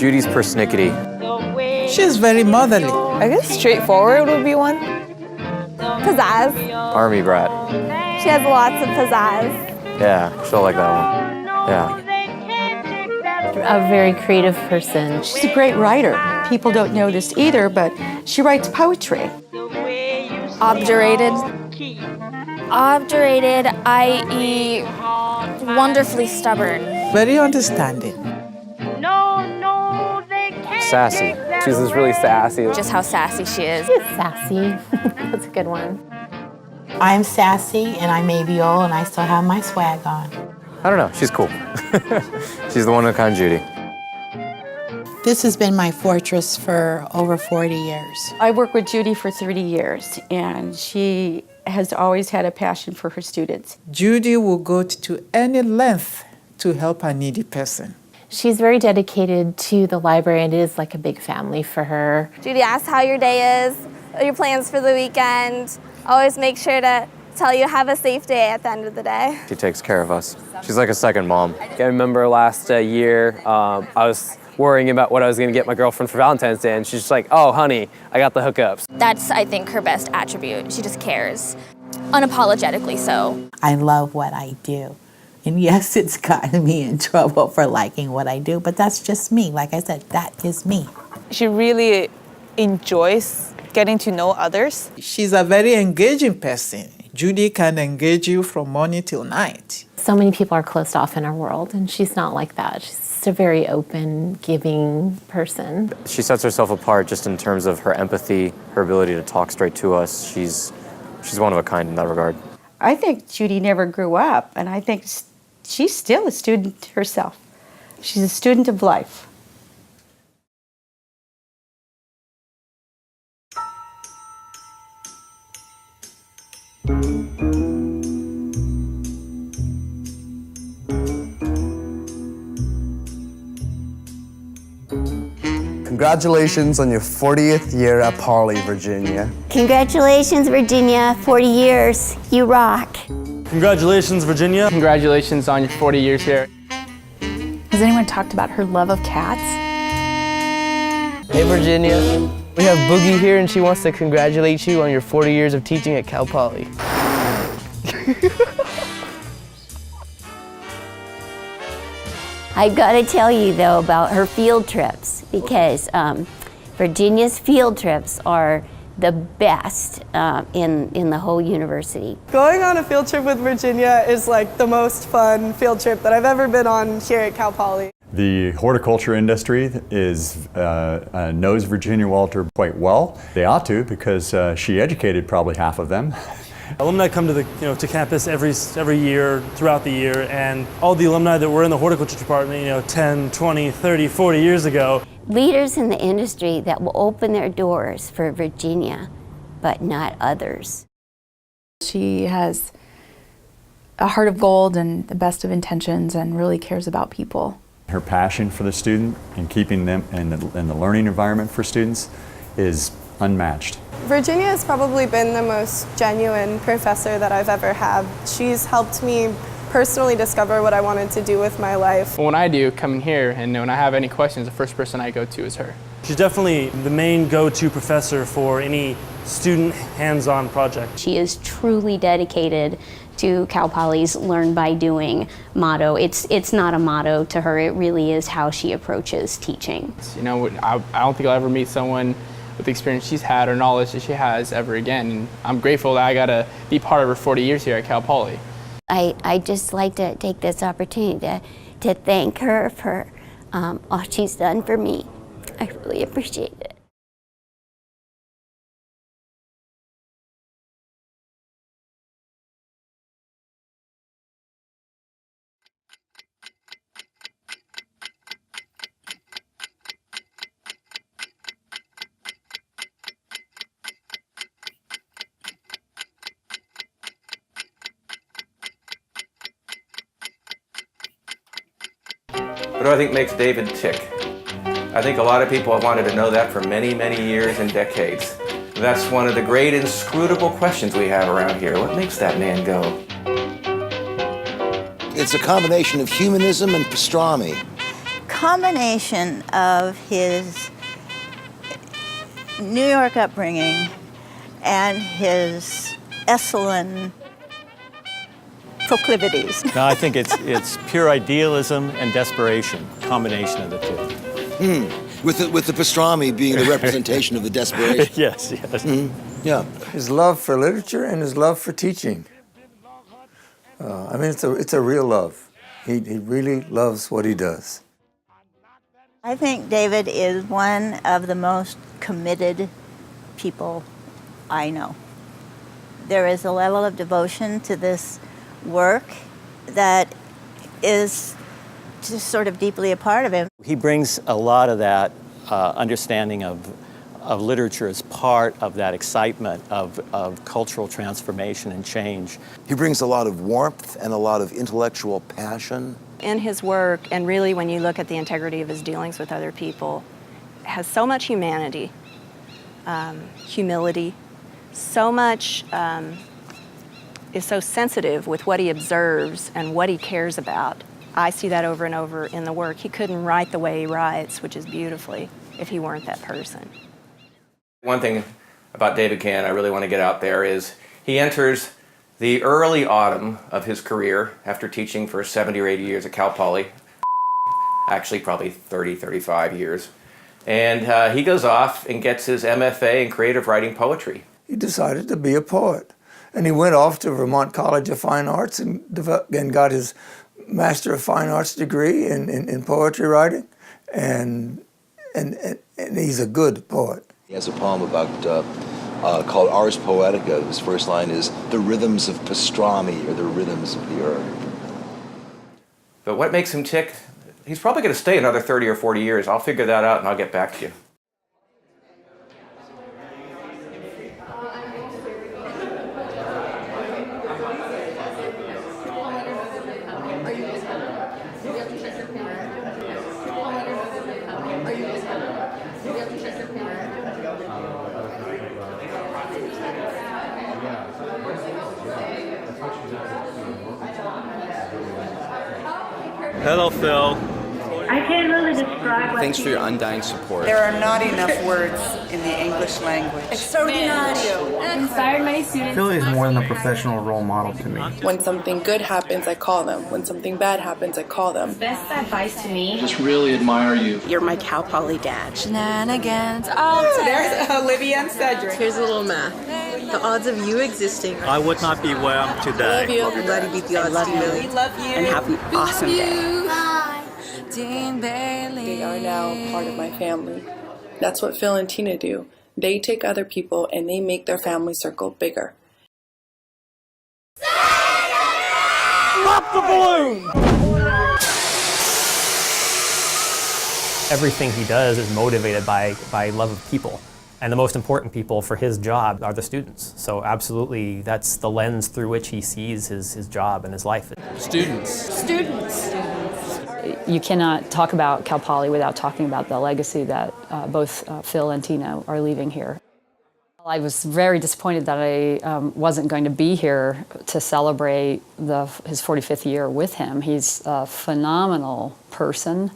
Judy's persnickety. She's very motherly. I guess straightforward would be one. Pizzazz. Army brat. She has lots of pizzazz. Yeah, she'll like that one. Yeah. A very creative person. She's a great writer. People don't know this either, but she writes poetry. Obdurated. Obdurated, i.e. wonderfully stubborn. Very understanding. Sassy. She's just really sassy. Just how sassy she is. She's sassy. That's a good one. I'm sassy and I may be old and I still have my swag on. I don't know, she's cool. She's the one of a kind Judy. This has been my fortress for over 40 years. I worked with Judy for 30 years, and she has always had a passion for her students. Judy will go to any length to help a needy person. She's very dedicated to the library, and it is like a big family for her. Judy asks how your day is, your plans for the weekend. Always make sure to tell you have a safe day at the end of the day. She takes care of us. She's like a second mom. I remember last year, I was worrying about what I was gonna get my girlfriend for Valentine's Day, and she's just like, oh, honey, I got the hookups. That's, I think, her best attribute. She just cares. Unapologetically so. I love what I do. And yes, it's gotten me in trouble for liking what I do, but that's just me. Like I said, that is me. She really enjoys getting to know others. She's a very engaging person. Judy can engage you from morning till night. So many people are closed off in our world, and she's not like that. She's just a very open, giving person. She sets herself apart just in terms of her empathy, her ability to talk straight to us. She's one of a kind in that regard. I think Judy never grew up, and I think she's still a student herself. She's a student of life. Congratulations on your 40th year at Poly, Virginia. Congratulations, Virginia. 40 years. You rock. Congratulations, Virginia. Congratulations on your 40 years here. Has anyone talked about her love of cats? Hey, Virginia. We have Boogie here, and she wants to congratulate you on your 40 years of teaching at Cal Poly. I've got to tell you, though, about her field trips, because Virginia's field trips are the best in the whole university. Going on a field trip with Virginia is like the most fun field trip that I've ever been on here at Cal Poly. The horticulture industry knows Virginia Walter quite well. They ought to, because she educated probably half of them. Alumni come to campus every year throughout the year, and all the alumni that were in the horticulture department 10, 20, 30, 40 years ago. Leaders in the industry that will open their doors for Virginia, but not others. She has a heart of gold and the best of intentions and really cares about people. Her passion for the student and keeping them in the learning environment for students is unmatched. Virginia has probably been the most genuine professor that I've ever had. She's helped me personally discover what I wanted to do with my life. When I do come in here and when I have any questions, the first person I go to is her. She's definitely the main go-to professor for any student hands-on project. She is truly dedicated to Cal Poly's Learn by Doing motto. It's not a motto to her, it really is how she approaches teaching. I don't think I'll ever meet someone with the experience she's had or knowledge that she has ever again. And I'm grateful that I got to be part of her 40 years here at Cal Poly. I'd just like to take this opportunity to thank her for all she's done for me. I really appreciate it. What do I think makes David tick? I think a lot of people have wanted to know that for many, many years and decades. That's one of the great inscrutable questions we have around here. What makes that man go? It's a combination of humanism and pastrami. combination of his New York upbringing and his Esalen proclivities. No, I think it's pure idealism and desperation, combination of the two. With the pastrami being the representation of the desperation. Yes. Yeah. His love for literature and his love for teaching. I mean, it's a real love. He really loves what he does. I think David is one of the most committed people I know. There is a level of devotion to this work that is just sort of deeply a part of him. He brings a lot of that understanding of literature as part of that excitement of cultural transformation and change. He brings a lot of warmth and a lot of intellectual passion. In his work, and really when you look at the integrity of his dealings with other people, has so much humanity, humility, so much, is so sensitive with what he observes and what he cares about. I see that over and over in the work. He couldn't write the way he writes, which is beautifully, if he weren't that person. One thing about David Cann I really want to get out there is he enters the early autumn of his career after teaching for 70 or 80 years at Cal Poly, actually probably 30, 35 years. And he goes off and gets his MFA in creative writing poetry. He decided to be a poet. And he went off to Vermont College of Fine Arts and got his Master of Fine Arts degree in poetry writing. And he's a good poet. He has a poem about called Ars Poetica. His first line is, "The rhythms of pastrami or the rhythms of the earth." But what makes him tick? He's probably going to stay another 30 or 40 years. I'll figure that out and I'll get back to you. Hello, Phil. I can't really describe what Thanks for your undying support. There are not enough words in the English language. Extraordinario. Inspired many students. Phil is more than a professional role model to me. When something good happens, I call them. When something bad happens, I call them. Best advice to me. Just really admire you. You're my Cal Poly dad. Shenanigans. So there's Olivia and Cedric. Here's a little math. The odds of you existing. I would not be where I am today. Love you. Everybody beat the odds. Love you. We love you. And have an awesome day. Dean Bailey. They are now part of my family. That's what Phil and Tina do. They take other people and they make their family circle bigger. Pop the balloon! Everything he does is motivated by love of people. And the most important people for his job are the students. So absolutely, that's the lens through which he sees his job and his life. Students. Students. You cannot talk about Cal Poly without talking about the legacy that both Phil and Tina are leaving here. I was very disappointed that I wasn't going to be here to celebrate his 45th year with him. He's a phenomenal person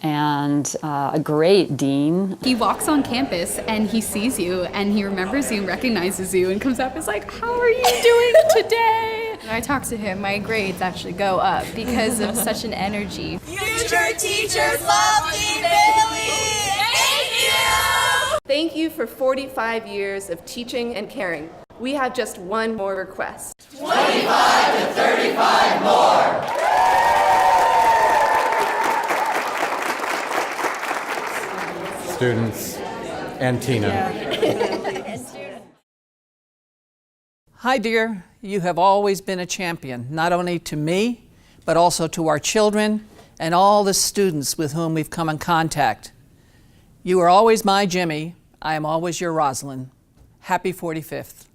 and a great dean. He walks on campus and he sees you and he remembers you and recognizes you and comes up and is like, "How are you doing today?" When I talk to him, my grades actually go up because of such an energy. Future teachers love Dean Bailey. Thank you. Thank you for 45 years of teaching and caring. We have just one more request. 25 to 35 more. Students and Tina. Hi, dear. You have always been a champion, not only to me, but also to our children and all the students with whom we've come in contact. You are always my Jimmy. I am always your Rosalind. Happy 45th.